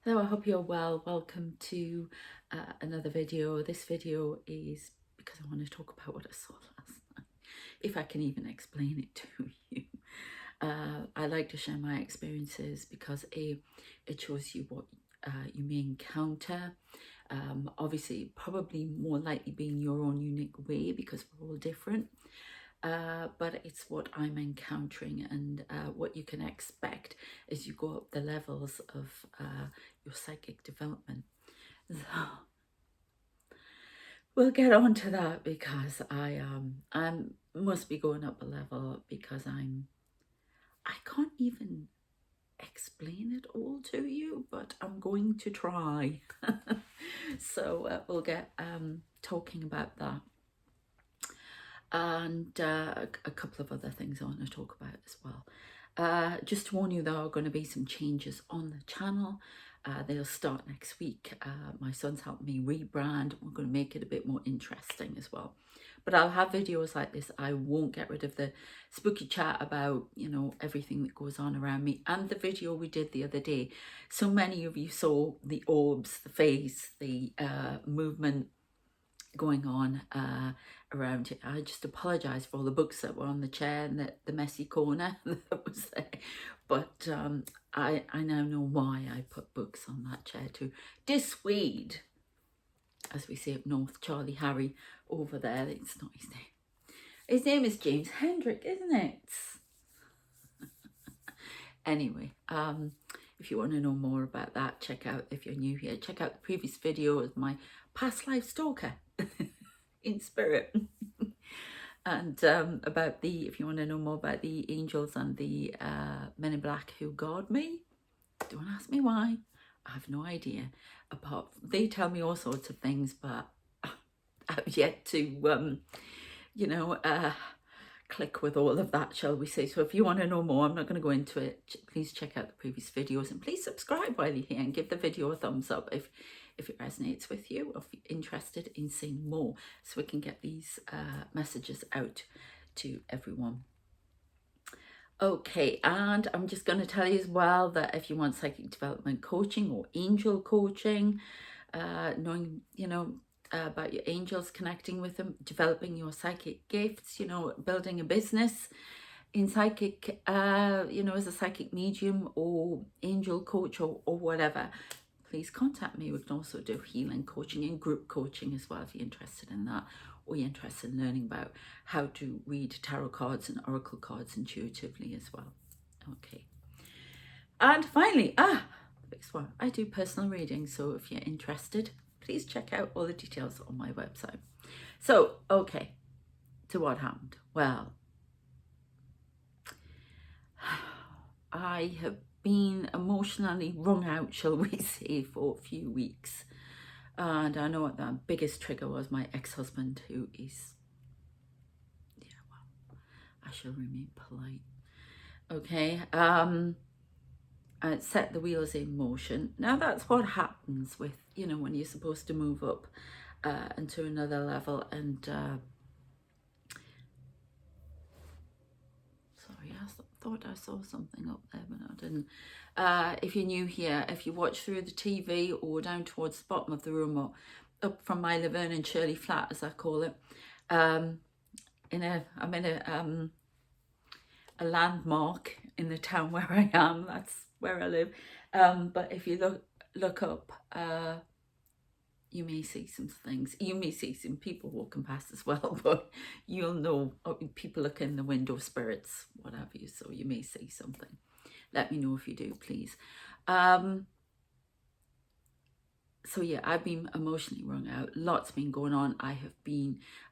Hello, I hope you're well. Welcome to another video. This video is because I want to talk about what I saw last night, if I can even explain it to you. I like to share my experiences because it shows you what you may encounter. Obviously, probably more likely being your own unique way because we're all different. But it's what I'm encountering and what you can expect as you go up the levels of your psychic development. So we'll get on to that because I must be going up a level because I can't even explain it all to you, but I'm going to try. So we'll get talking about that. And a couple of other things I want to talk about as well. Just to warn you, there are going to be some changes on the channel. They'll start next week. My son's helped me rebrand. We're going to make it a bit more interesting as well. But I'll have videos like this. I won't get rid of the spooky chat about, everything that goes on around me. And the video we did the other day. So many of you saw the orbs, the face, the movement going on around it. I just apologise for all the books that were on the chair and the messy corner that was there. But I now know why I put books on that chair to dissuade, as we say up north, Charlie Harry over there. It's not his name. His name is James Hendrick, isn't it? Anyway, if you want to know more about that, check out, if you're new here, check out the previous video of my past life stalker in spirit. And about if you want to know more about the angels and the men in black who guard me, don't ask me why. I have no idea. They tell me all sorts of things, but I've yet to, click with all of that, shall we say. So if you want to know more, I'm not going to go into it. Please check out the previous videos and please subscribe while you're here and give the video a thumbs up if it resonates with you, or if you're interested in seeing more, so we can get these messages out to everyone. Okay, and I'm just going to tell you as well that if you want psychic development coaching or angel coaching, knowing, about your angels, connecting with them, developing your psychic gifts, building a business in psychic, as a psychic medium or angel coach or whatever, please contact me. We can also do healing coaching and group coaching as well if you're interested in that, or you're interested in learning about how to read tarot cards and oracle cards intuitively as well. Okay. And finally, the biggest one, I do personal readings. So if you're interested, please check out all the details on my website. So, okay, to what happened? Well, I have been emotionally wrung out, shall we say, for a few weeks. And I know what the biggest trigger was, my ex-husband, who is, I shall remain polite. Okay, set the wheels in motion. Now that's what happens with, when you're supposed to move up into another level. And sorry, I thought I saw something up there, but I didn't. If you're new here, if you watch through the TV or down towards the bottom of the room or up from my Laverne and Shirley flat, as I call it, I'm in a landmark in the town where I am. That's where I live. But if you look up, you may see some things. You may see some people walking past as well, but you'll know, people look in the window, spirits, what have you, so you may see something. Let me know if you do, please. So yeah, I've been emotionally wrung out. Lots been going on. I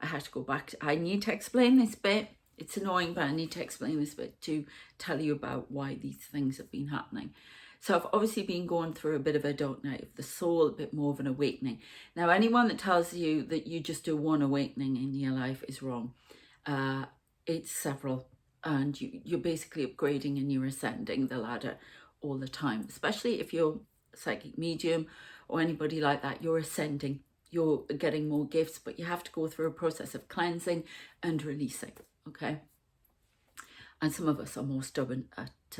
had to go back. I need to explain this bit. It's annoying, but I need to explain this bit to tell you about why these things have been happening. So I've obviously been going through a bit of a dark night of the soul, a bit more of an awakening. Now, anyone that tells you that you just do one awakening in your life is wrong. It's several, and you're basically upgrading and you're ascending the ladder all the time, especially if you're a psychic medium or anybody like that. You're ascending, you're getting more gifts, but you have to go through a process of cleansing and releasing. Okay, and some of us are more stubborn at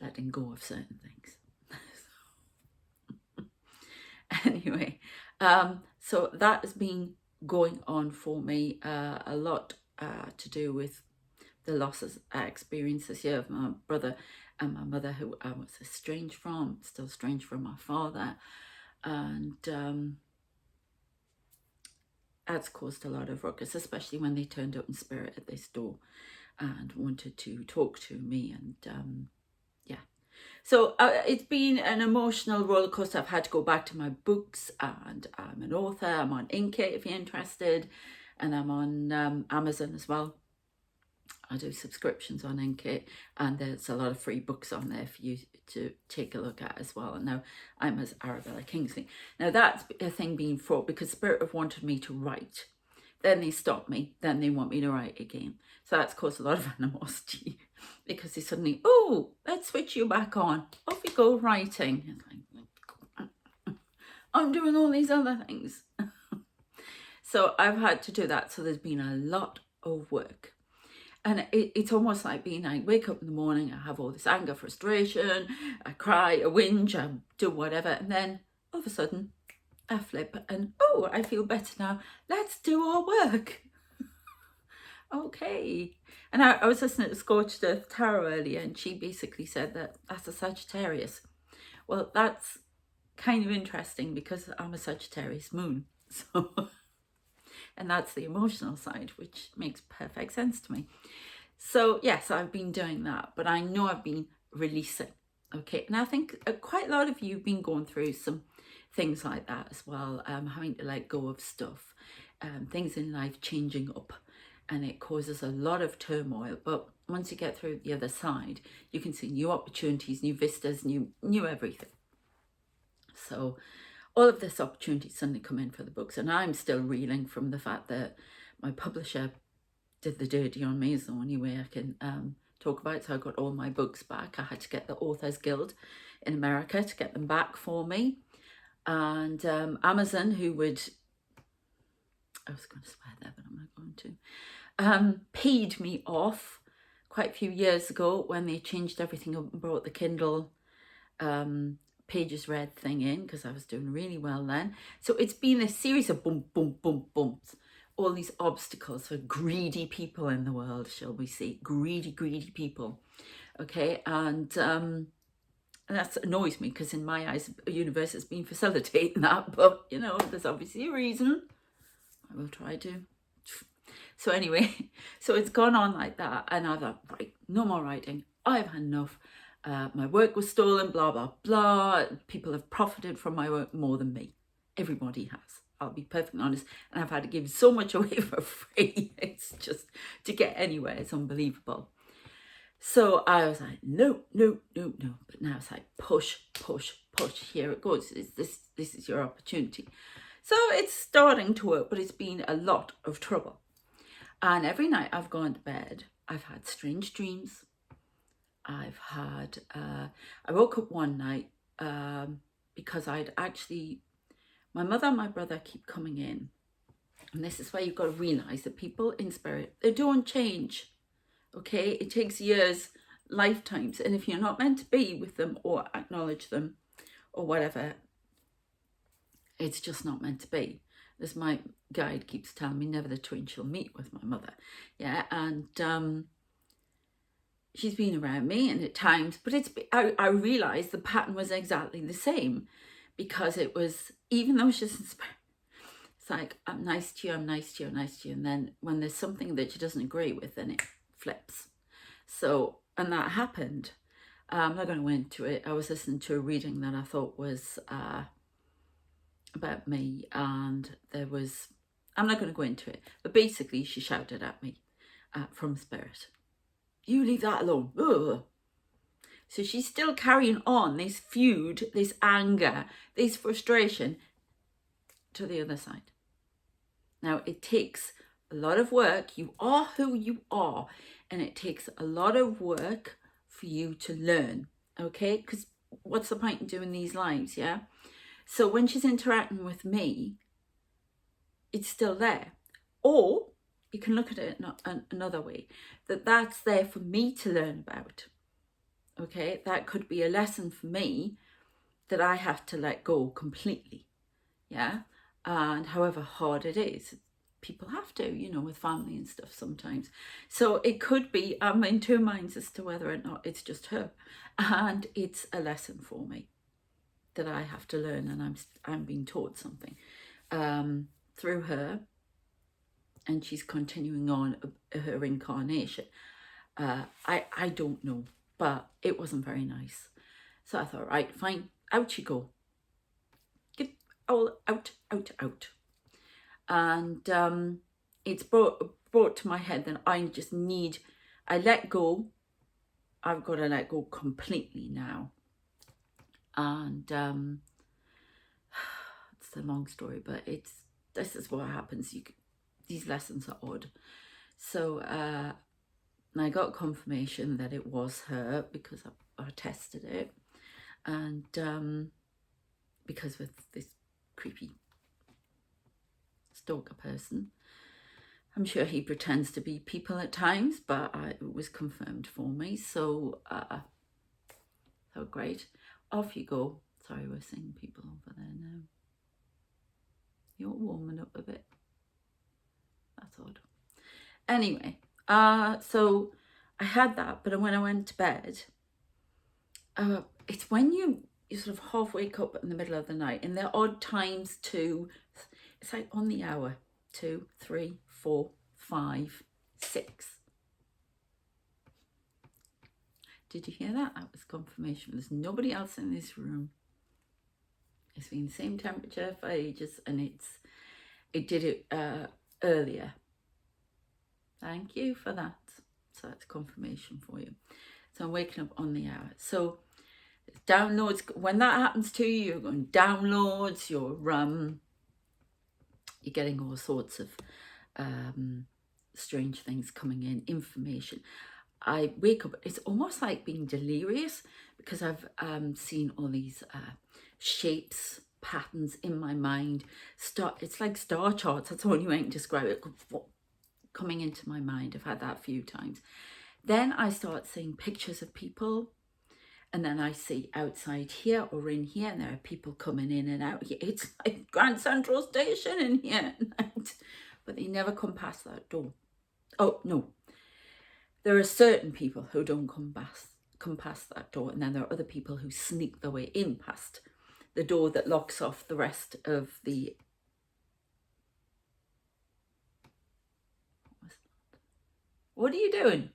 letting go of certain things. Anyway, so that has been going on for me a lot to do with the losses I experienced this year of my brother and my mother, who I was estranged from, still estranged from my father. And that's caused a lot of ruckus, especially when they turned up in spirit at this door and wanted to talk to me. And yeah. So it's been an emotional roller coaster. I've had to go back to my books, and I'm an author. I'm on Inkitt if you're interested, and I'm on Amazon as well. I do subscriptions on Inkitt, and there's a lot of free books on there for you to take a look at as well. And now I'm as Arabella Kingsley. Now that's a thing being fraught because Spirit have wanted me to write. Then they stop me. Then they want me to write again. So that's caused a lot of animosity because they suddenly, oh, let's switch you back on. Off you go writing. It's like, I'm doing all these other things. So I've had to do that. So there's been a lot of work. And it's almost like being, I wake up in the morning, I have all this anger, frustration, I cry, I whinge, I do whatever. And then all of a sudden, I flip and, oh, I feel better now. Let's do our work. Okay. And I was listening to Scorched Earth Tarot earlier, and she basically said that that's a Sagittarius. Well, that's kind of interesting because I'm a Sagittarius moon. So... and that's the emotional side, which makes perfect sense to me. So yes, I've been doing that, but I know I've been releasing. Okay, and I think quite a lot of you have been going through some things like that as well, having to let go of stuff, things in life changing up, and it causes a lot of turmoil. But once you get through the other side, you can see new opportunities, new vistas, new everything. So all of this opportunity suddenly come in for the books, and I'm still reeling from the fact that my publisher did the dirty on me. Is the only way I can talk about it. So I got all my books back. I had to get the Authors Guild in America to get them back for me, and Amazon, who would, I was going to swear there, but I'm not going to, paid me off quite a few years ago when they changed everything up and brought the Kindle pages read thing in, because I was doing really well then. So it's been a series of bumps, all these obstacles for greedy people in the world, shall we say, greedy people. Okay, and that annoys me because in my eyes the universe has been facilitating that, but you know, there's obviously a reason. I will try to. So anyway, so it's gone on like that, and I thought, right, no more writing, I've had enough. My work was stolen, blah, blah, blah. People have profited from my work more than me. Everybody has. I'll be perfectly honest. And I've had to give so much away for free. It's just, to get anywhere, it's unbelievable. So I was like, no. But now it's like, push. Here it goes. This is your opportunity. So it's starting to work, but it's been a lot of trouble. And every night I've gone to bed, I've had strange dreams. I've had, I woke up one night because I'd actually, my mother and my brother keep coming in. And this is where you've got to realise that people in spirit, they don't change. Okay, it takes years, lifetimes. And if you're not meant to be with them or acknowledge them or whatever, it's just not meant to be. As my guide keeps telling me, never the twain shall meet with my mother. Yeah, and she's been around me, and at times, but I realised the pattern was exactly the same, because it was, even though she's in spirit, it's like, I'm nice to you, and then when there's something that she doesn't agree with, then it flips. So, and that happened. I'm not going to go into it. I was listening to a reading that I thought was about me, and there was, I'm not going to go into it, but basically she shouted at me from spirit, you leave that alone. Ugh. So she's still carrying on this feud, this anger, this frustration to the other side. Now, it takes a lot of work. You are who you are, and it takes a lot of work for you to learn, okay? Because what's the point in doing these lives, yeah? So when she's interacting with me, it's still there. Or you can look at it another way, that's there for me to learn about. Okay, that could be a lesson for me that I have to let go completely. yeah, and however hard it is, people have to, you know, with family and stuff sometimes. So it could be, I'm in two minds as to whether or not it's just her, and it's a lesson for me that I have to learn, and I'm being taught something through her, and she's continuing on her incarnation. I don't know, but it wasn't very nice. So I thought, right, fine, out you go. Get all out, out, out. And it's brought to my head that I let go. I've got to let go completely now. And it's a long story, but this is what happens. These lessons are odd. So I got confirmation that it was her because I tested it, and because with this creepy stalker person, I'm sure he pretends to be people at times, but it was confirmed for me. So so great. Off you go. Sorry, we're seeing people over there now. You're warming up a bit. That's odd. Anyway, so I had that, but when I went to bed, it's when you sort of half wake up in the middle of the night, and there are odd times too. It's like on the hour, 2, 3, 4, 5, 6. Did you hear that? That was confirmation. There's nobody else in this room. It's been the same temperature for ages, and it did it earlier. Thank you for that. So that's confirmation for you. So I'm waking up on the hour. So downloads, when that happens to you, you're going downloads, you're getting all sorts of strange things coming in, information. I wake up, it's almost like being delirious, because I've seen all these shapes, patterns in my mind. It's like star charts, that's the only way I can describe it, coming into my mind. I've had that a few times. Then I start seeing pictures of people, and then I see outside here or in here, and there are people coming in and out here. It's like Grand Central Station in here at night, but they never come past that door. Oh, no. There are certain people who don't come past that door, and then there are other people who sneak their way in past the door that locks off the rest of the... What are you doing?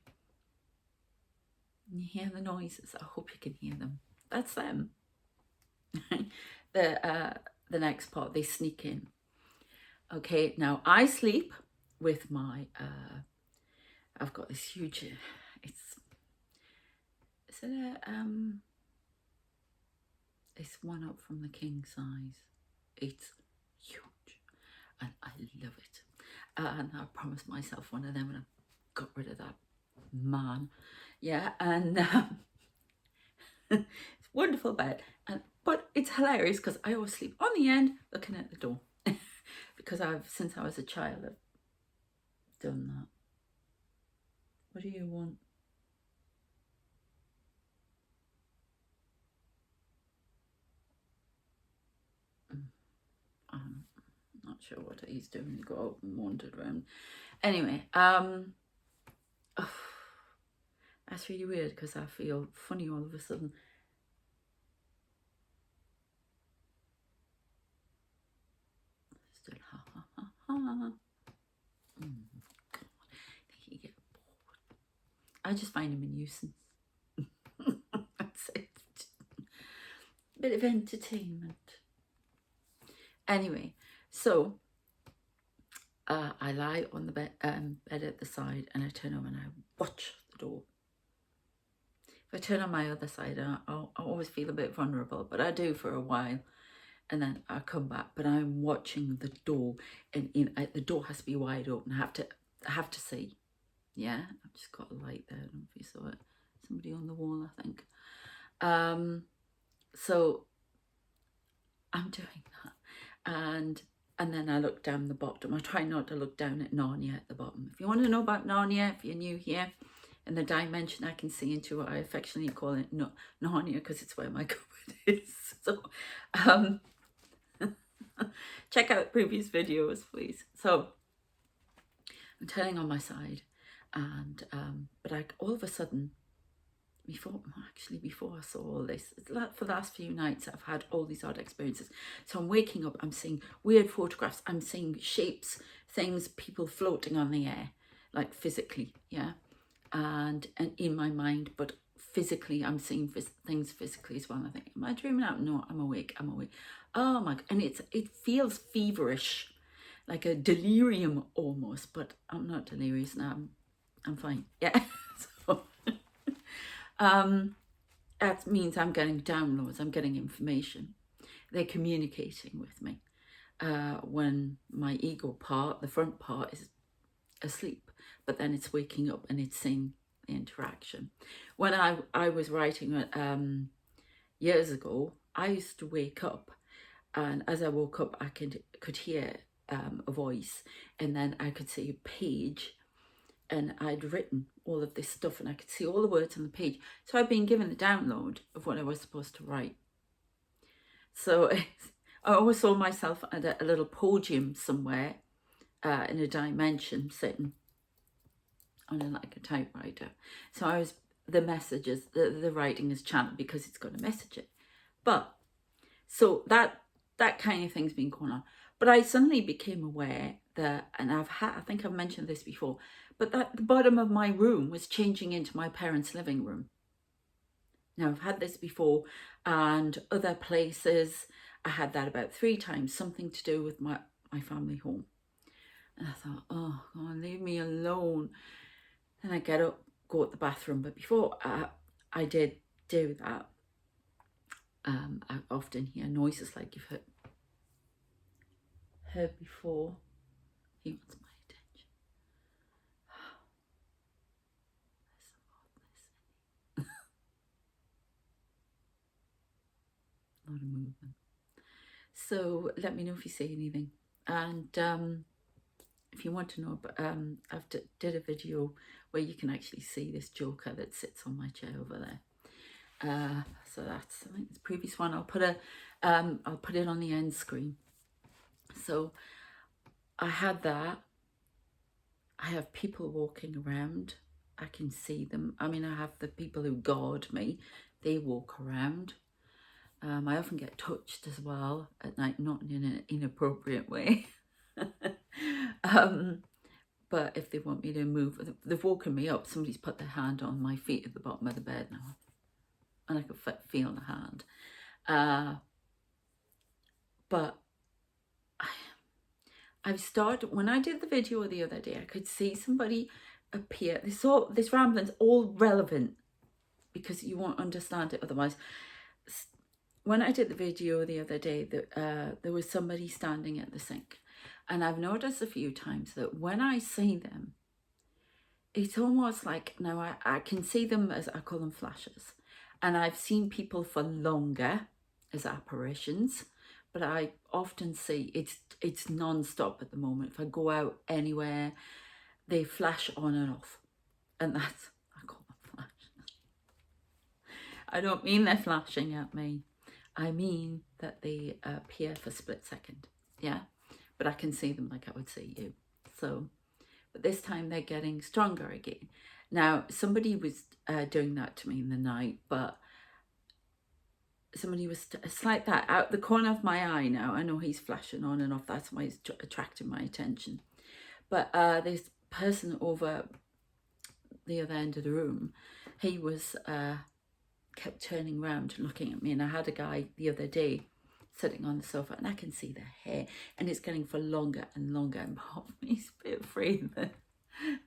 You hear the noises. I hope you can hear them. That's them. The next part, they sneak in. Okay, now I sleep with my... I've got this huge... It's one up from the king size. It's huge, and I love it. And I promised myself one of them, and I got rid of that man. Yeah, and it's a wonderful bed, but it's hilarious because I always sleep on the end looking at the door because since I was a child, I've done that. What do you want? I'm not sure what he's doing. He got up and wandered around. Anyway, that's really weird because I feel funny all of a sudden. Still ha ha ha ha. God, I think you get bored. I just find him a nuisance. That's it. Bit of entertainment. Anyway, so I lie on the bed at the side, and I turn over and I watch the door. If I turn on my other side, I always feel a bit vulnerable, but I do for a while, and then I come back. But I'm watching the door, and the door has to be wide open. I have to see. Yeah, I've just got a light there. I don't know if you saw it. Somebody on the wall, I think. So I'm doing that, and then I look down the bottom. I try not to look down at Narnia at the bottom. If you want to know about Narnia, if you're new here, in the dimension I can see into, I affectionately call it Narnia because it's where my cupboard is. So, Check out previous videos, please. So I'm turning on my side, and but all of a sudden, before I saw all this, for the last few nights I've had all these odd experiences. So I'm waking up, I'm seeing weird photographs, I'm seeing shapes, things, people floating on the air, like physically, yeah, and in my mind, but physically I'm seeing things physically as well. And I think, am I dreaming out? No, I'm awake. Oh my God. And it feels feverish, like a delirium almost, but I'm not delirious now. I'm fine. Yeah. So that means I'm getting downloads, I'm getting information. They're communicating with me. When my ego part, the front part, is asleep, but then it's waking up and it's seeing the interaction. When I was writing years ago, I used to wake up, and as I woke up, I could hear a voice, and then I could see a page, and I'd written all of this stuff, and I could see all the words on the page. So I'd been given the download of what I was supposed to write. So I always saw myself at a little podium somewhere in a dimension, sitting on like a typewriter. So I was the messages, the writing is channeled because it's got a message it. But so that kind of thing's been going on. But I suddenly became aware that, and I think I've mentioned this before, but that the bottom of my room was changing into my parents' living room. Now I've had this before, and other places. I had that about 3 times, something to do with my family home. And I thought, oh God, leave me alone. Then I get up, go to the bathroom. But before I did do that, I often hear noises like you've heard before. He wants my attention. There's some oddness. A lot of movement. So let me know if you see anything. And if you want to know, but I've did a video where you can actually see this joker that sits on my chair over there. So that's, I think, the previous one. I'll put it on the end screen. So I had that. I have people walking around. I can see them. I mean, I have the people who guard me. They walk around. I often get touched as well at night, not in an inappropriate way. But if they want me to move, they've woken me up. Somebody's put their hand on my feet at the bottom of the bed now, and I can feel the hand. But I've started, when I did the video the other day, I could see somebody appear. This rambling's all relevant because you won't understand it otherwise. When I did the video the other day, there was somebody standing at the sink. And I've noticed a few times that when I see them, it's almost like, now I can see them as, I call them flashes. And I've seen people for longer as apparitions, but I often see it's non-stop at the moment. If I go out anywhere, they flash on and off. And that's, I call them flashes. I don't mean they're flashing at me. I mean that they appear for a split second, yeah? But I can see them like I would see you. So, but this time they're getting stronger again. Now, somebody was doing that to me in the night, but somebody was, it's like that, out the corner of my eye now. I know he's flashing on and off. That's why he's attracting my attention. But this person over the other end of the room, he was kept turning around and looking at me. And I had a guy the other day sitting on the sofa, and I can see the hair, and it's getting for longer and longer. And part of me's a bit afraid that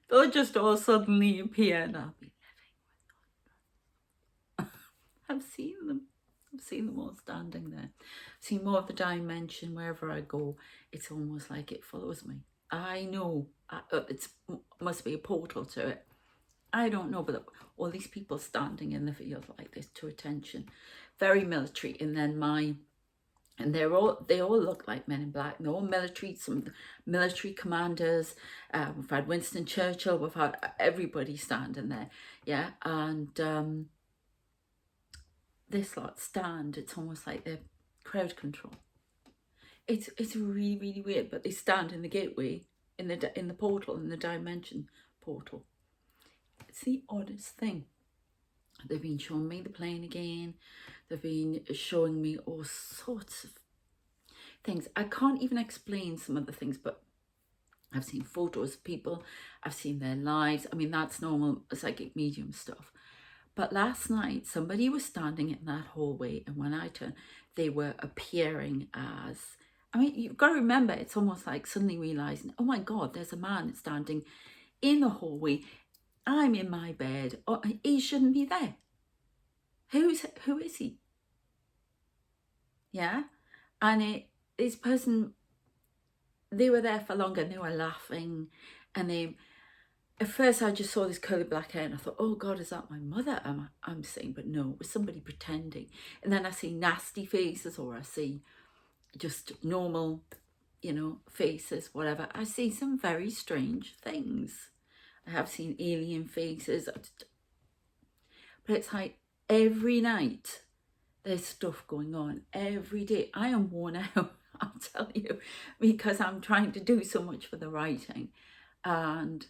they'll just all suddenly appear, and I'll be living with them. I've seen them all standing there. I've seen more of the dimension wherever I go. It's almost like it follows me. I know it must be a portal to it. I don't know, but all these people standing in the field like this to attention, very military. And then they all look like Men in Black. They're all military, some military commanders. We've had Winston Churchill. We've had everybody standing there, yeah. And this lot stand. It's almost like they're crowd control. it's really, really weird. But they stand in the gateway, in the portal, in the dimension portal. It's the oddest thing. They've been showing me the plane again. They've been showing me all sorts of things. I can't even explain some of the things, but I've seen photos of people. I've seen their lives. I mean, that's normal psychic medium stuff. But last night, somebody was standing in that hallway, and when I turned, they were appearing as, I mean, you've got to remember, it's almost like suddenly realizing, oh my God, there's a man standing in the hallway. I'm in my bed. Oh, he shouldn't be there. Who is he? Yeah. And this person, they were there for longer, and they were laughing, and at first I just saw this curly black hair and I thought, oh God, is that my mother? I'm saying, but no, it was somebody pretending. And then I see nasty faces, or I see just normal, faces, whatever. I see some very strange things. I have seen alien faces. But it's like every night there's stuff going on every day. I am worn out, I'll tell you, because I'm trying to do so much for the writing. And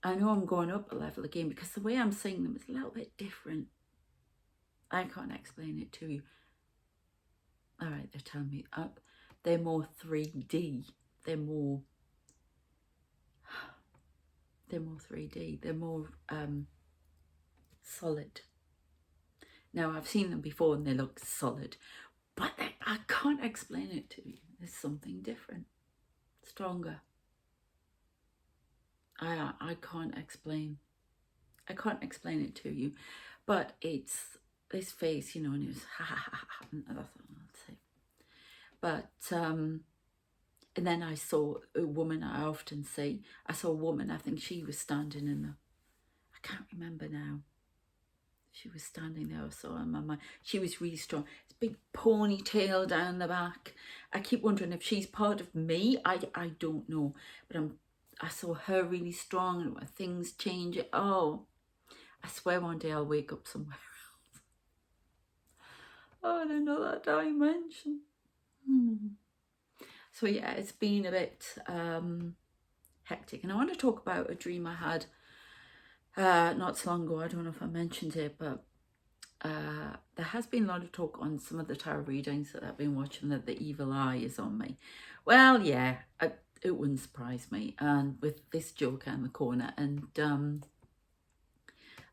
I know I'm going up a level again because the way I'm seeing them is a little bit different. I can't explain it to you. All right, they're telling me they're more 3D. They're more 3D. They're more solid. Now, I've seen them before and they look solid, but I can't explain it to you. There's something different, stronger. I can't explain. I can't explain it to you, but it's this face, and it was ha ha ha ha. That's what I'd say. But and then I saw a woman. I often say I saw a woman. I think she was standing in the. I can't remember now. She was standing there. I saw her in my mind. She was really strong. It's a big ponytail down the back. I keep wondering if she's part of me. I don't know, but I saw her really strong, and things change. Oh, I swear one day I'll wake up somewhere else. Oh, in another dimension. So yeah, it's been a bit hectic. And I want to talk about a dream I had not so long ago. I don't know if I mentioned it, but there has been a lot of talk on some of the tarot readings that I've been watching that the evil eye is on me. Well, yeah, it wouldn't surprise me. And with this joker in the corner, and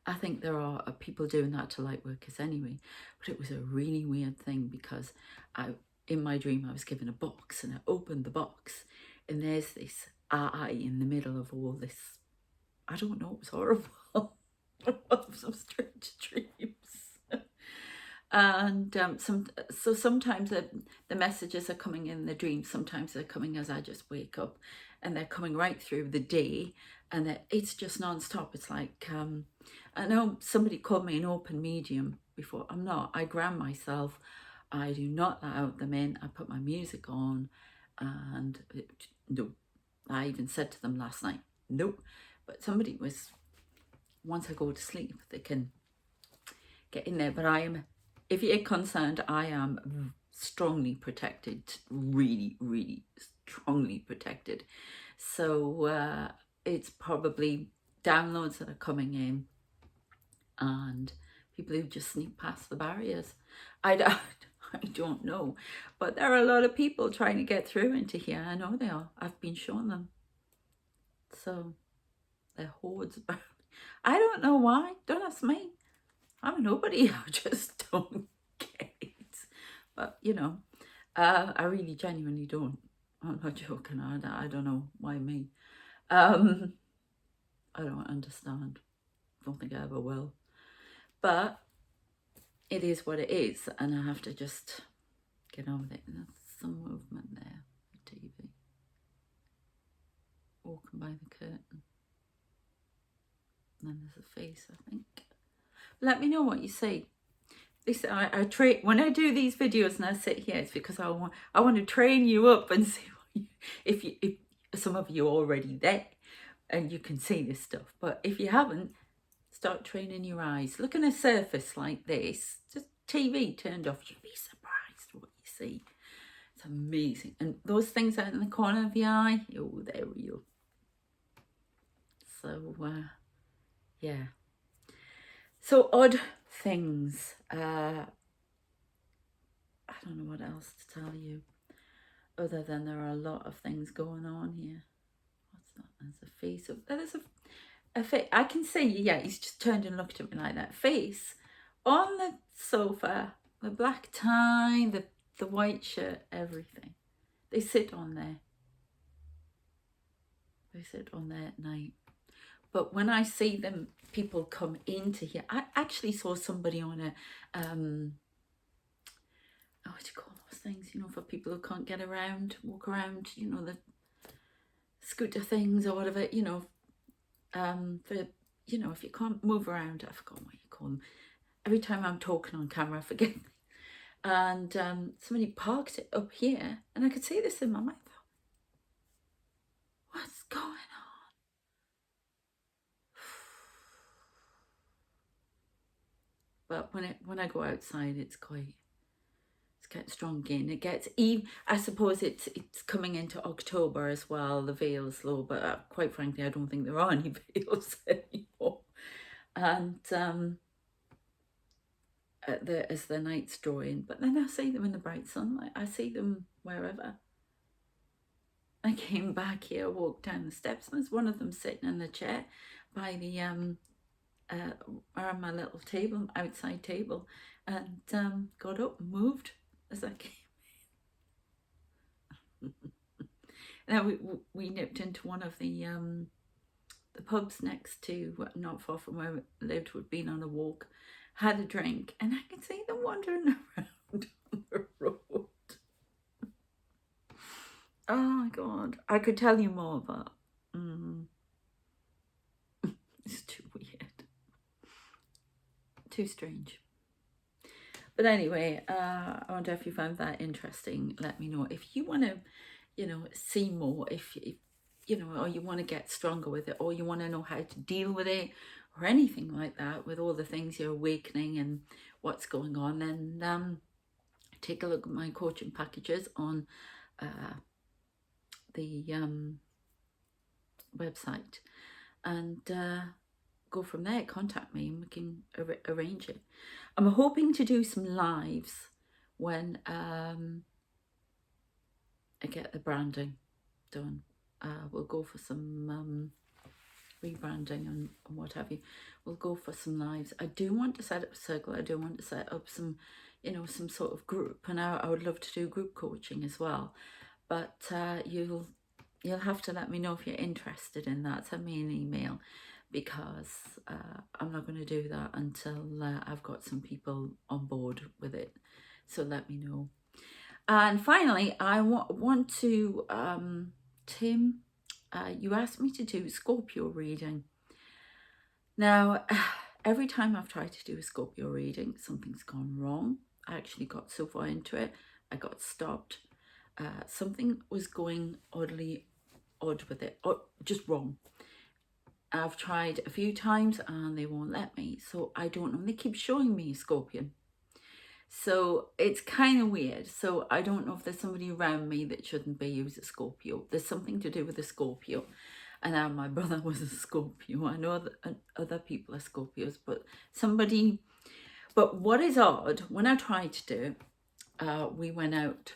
I think there are people doing that to light workers anyway. But it was a really weird thing because in my dream I was given a box, and I opened the box and there's this eye in the middle of all this. I don't know, it was horrible. Some strange dreams. And sometimes the messages are coming in the dream. Sometimes they're coming as I just wake up, and they're coming right through the day, and it's just non-stop. It's like I know somebody called me an open medium before. I'm not. I ground myself. I do not allow them in. I put my music on, and no. I even said to them last night, nope. But somebody was, once I go to sleep, they can get in there. But if you're concerned, I am strongly protected, really, really strongly protected. So it's probably downloads that are coming in and people who just sneak past the barriers. I don't know, but there are a lot of people trying to get through into here. I know they are. I've been shown them. So they're hordes about. I don't know why. Don't ask me. I'm nobody. I just don't get it. But I really genuinely don't. I'm not joking. I don't know why me. I don't understand. I don't think I ever will. But it is what it is, and I have to just get on with it. And there's some movement there. The TV. Walking by the curtain. And then there's a face, I think. Let me know what you see. I train when I do these videos and I sit here. It's because I want to train you up and see if some of you are already there and you can see this stuff. But if you haven't, start training your eyes. Look at a surface like this, just TV turned off. You'll be surprised what you see. It's amazing. And those things out in the corner of the eye, oh, they're real. So, yeah. So, odd things. I don't know what else to tell you, other than there are a lot of things going on here. What's that? There's a face of... There's a face. I can see, yeah, he's just turned and looked at me like that. Face on the sofa, the black tie, the white shirt, everything. They sit on there. They sit on there at night. But when I see them, people come into here. I actually saw somebody on a, what do you call those things? You know, for people who can't get around, walk around, you know, the scooter things or whatever, you know, for, you know, if you can't move around, I forgot what you call them. Every time I'm talking on camera, I forget. And somebody parked it up here, and I could see this in my mind. I thought, what's going on? But when I go outside, it's getting strong again. It gets even. I suppose it's coming into October as well. The veil's low, but quite frankly, I don't think there are any veils anymore. And as the nights draw in, but then I see them in the bright sunlight. I see them wherever. I came back here, walked down the steps, and there's one of them sitting in the chair by the around my little table, outside table, and got up and moved as I came. Now we nipped into one of the pubs next to, not far from where we lived. We'd been on a walk, had a drink, and I could see them wandering around on the road. Oh my God, I could tell you more, but it's too weird, too strange. But anyway, I wonder if you found that interesting. Let me know if you want to, you know, see more, if you know, or you want to get stronger with it, or you want to know how to deal with it, or anything like that, with all the things you're awakening and what's going on. Then take a look at my coaching packages on the website, and go from there. Contact me and we can arrange it. I'm hoping to do some lives when I get the branding done. We'll go for some rebranding and what have you. We'll go for some lives. I do want to set up a circle. I do want to set up some, you know, some sort of group, and I would love to do group coaching as well. But you'll have to let me know if you're interested in that. Send me an email, because I'm not going to do that until I've got some people on board with it. So let me know. And finally, I want to, Tim, you asked me to do a Scorpio reading. Now, every time I've tried to do a Scorpio reading, something's gone wrong. I actually got so far into it, I got stopped. Something was going odd with it, or just wrong. I've tried a few times and they won't let me. So I don't know. They keep showing me Scorpion. So it's kind of weird. So I don't know if there's somebody around me that shouldn't be who's a Scorpio. There's something to do with a Scorpio. And now my brother was a Scorpio. I know that other people are Scorpios, but somebody... But what is odd, when I tried to do it, we went out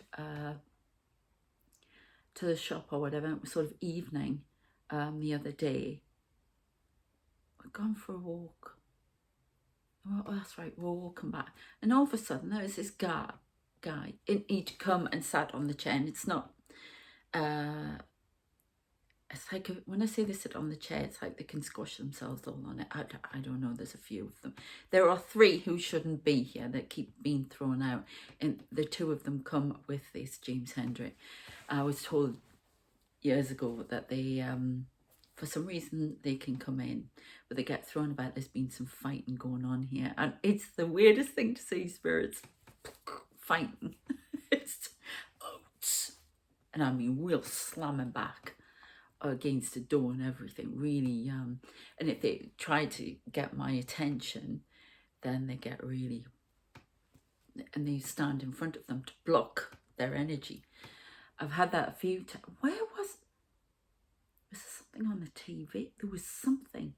to the shop or whatever. It was sort of evening the other day. We'd gone for a walk. Oh, that's right, we're walking back. And all of a sudden, there was this guy, and he'd come and sat on the chair. And it's not, it's like, when I say they sit on the chair, it's like they can squash themselves all on it. I don't know, there's a few of them. There are 3 who shouldn't be here that keep being thrown out. And the 2 of them come with this James Hendrick. I was told years ago that they... for some reason they can come in, but they get thrown about. There's been some fighting going on here, and it's the weirdest thing to see, spirits fighting. It's and I mean real slamming back against the door and everything, really. And if they try to get my attention, then they get really, and they stand in front of them to block their energy. I've had that a few times. Where was there something on the TV? There was something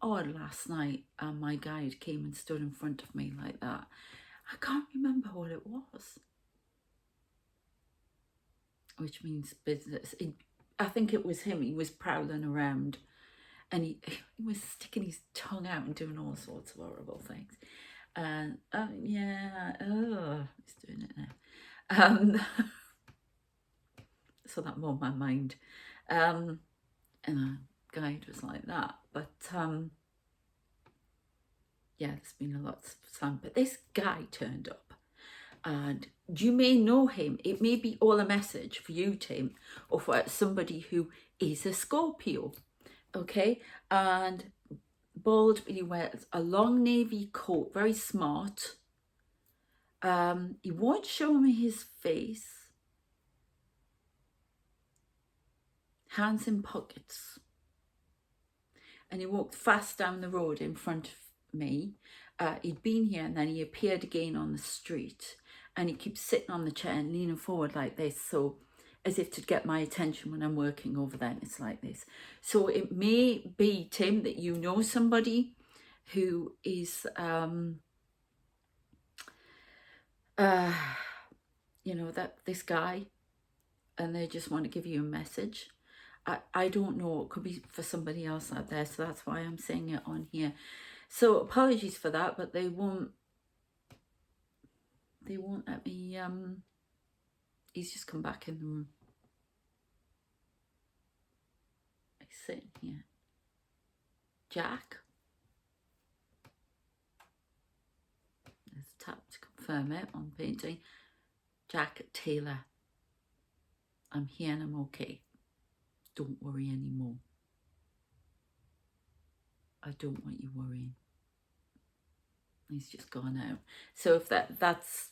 odd last night, and my guide came and stood in front of me like that. I can't remember what it was. Which means business. I think it was him. He was prowling around, and he was sticking his tongue out and doing all sorts of horrible things. And yeah, he's doing it now. So that won my mind. And the guide was like that. But yeah, there's been a lot of slang. But this guy turned up, and you may know him. It may be all a message for you, Tim, or for somebody who is a Scorpio. Okay, and bald, he wears a long navy coat, very smart. He won't show me his face. Hands in pockets. And he walked fast down the road in front of me. He'd been here, and then he appeared again on the street, and he keeps sitting on the chair and leaning forward like this, so as if to get my attention when I'm working over there, and it's like this. So it may be, Tim, that you know somebody who is you know, that this guy, and they just want to give you a message. I don't know, it could be for somebody else out there, so that's why I'm saying it on here. So apologies for that, but they won't let me, he's just come back in the room. He's sitting here. Jack. Let's tap to confirm it on painting. Jack Taylor. I'm here and I'm okay. Don't worry anymore. I don't want you worrying. He's just gone out. So if that's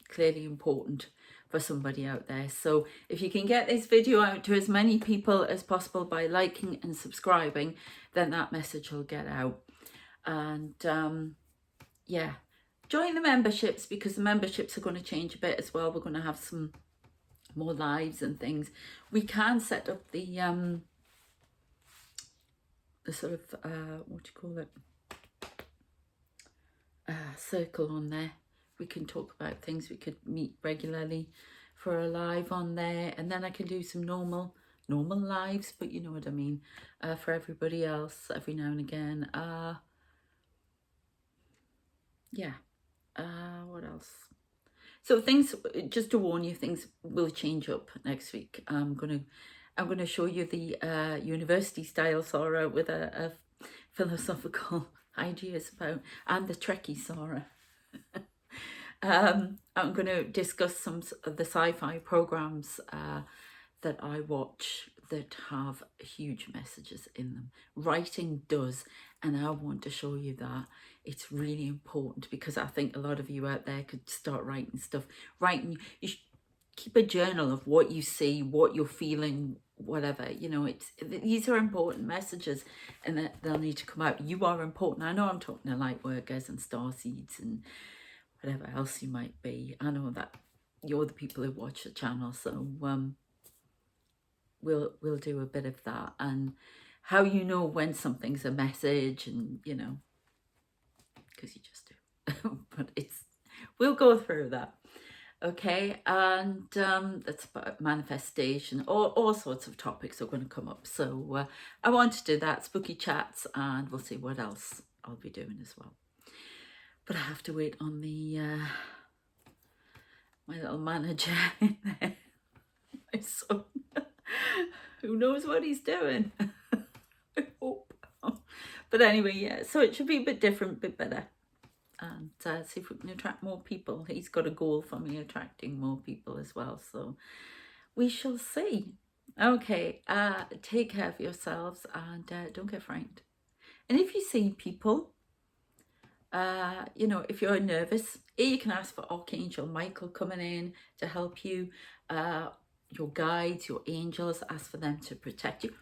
clearly important for somebody out there. So if you can get this video out to as many people as possible by liking and subscribing, then that message will get out. And yeah, join the memberships, because the memberships are going to change a bit as well. We're going to have some more lives and things. We can set up the sort of what do you call it, circle on there. We can talk about things. We could meet regularly for a live on there, and then I can do some normal lives, but you know what I mean, for everybody else every now and again. Yeah, what else? So things, just to warn you, things will change up next week. I'm gonna show you the university style Sara with a philosophical ideas about, and the Trekkie Sara. I'm going to discuss some of the sci-fi programs that I watch that have huge messages in them. Writing does, and I want to show you that. It's really important, because I think a lot of you out there could start writing stuff. You should keep a journal of what you see, what you're feeling, whatever. You know, these are important messages, and they'll need to come out. You are important. I know I'm talking to light workers and starseeds and whatever else you might be. I know that you're the people who watch the channel, so we'll do a bit of that, and how you know when something's a message, and you know, because you just do. But we'll go through that. Okay, and that's about manifestation. All sorts of topics are going to come up. So I want to do that, spooky chats, and we'll see what else I'll be doing as well. But I have to wait on the my little manager in there, my son. Who knows what he's doing? I hope. But anyway, yeah. So it should be a bit different, a bit better. And see if we can attract more people. He's got a goal for me, attracting more people as well. So we shall see. Okay, take care of yourselves, and don't get frightened. And if you see people, you know, if you're nervous, you can ask for Archangel Michael coming in to help you. Your guides, your angels, ask for them to protect you.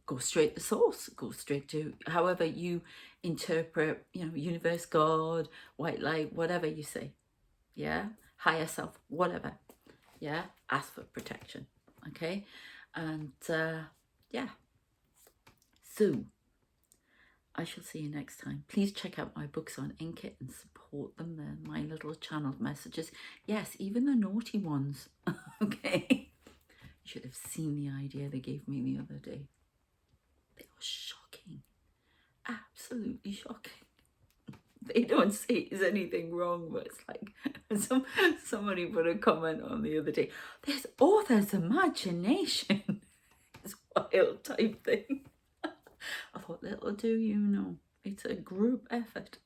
Go straight to source, go straight to however you interpret, you know, universe, God, white light, whatever you say. Yeah, higher self, whatever. Yeah, ask for protection. Okay, and yeah, so I shall see you next time. Please check out my books on Inket and support them. They're my little channeled messages. Yes, even the naughty ones. Okay. You should have seen the idea they gave me the other day. They were shocking. Absolutely shocking. They don't say there's anything wrong, but it's like somebody put a comment on the other day. There's author's imagination. It's wild type thing. I thought, little do you know, it's a group effort.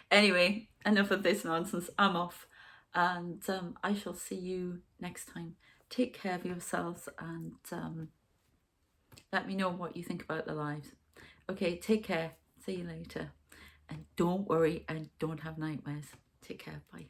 Anyway, enough of this nonsense. I'm off, and I shall see you next time. Take care of yourselves, and let me know what you think about the lives. Okay, take care. See you later. And don't worry and don't have nightmares. Take care. Bye.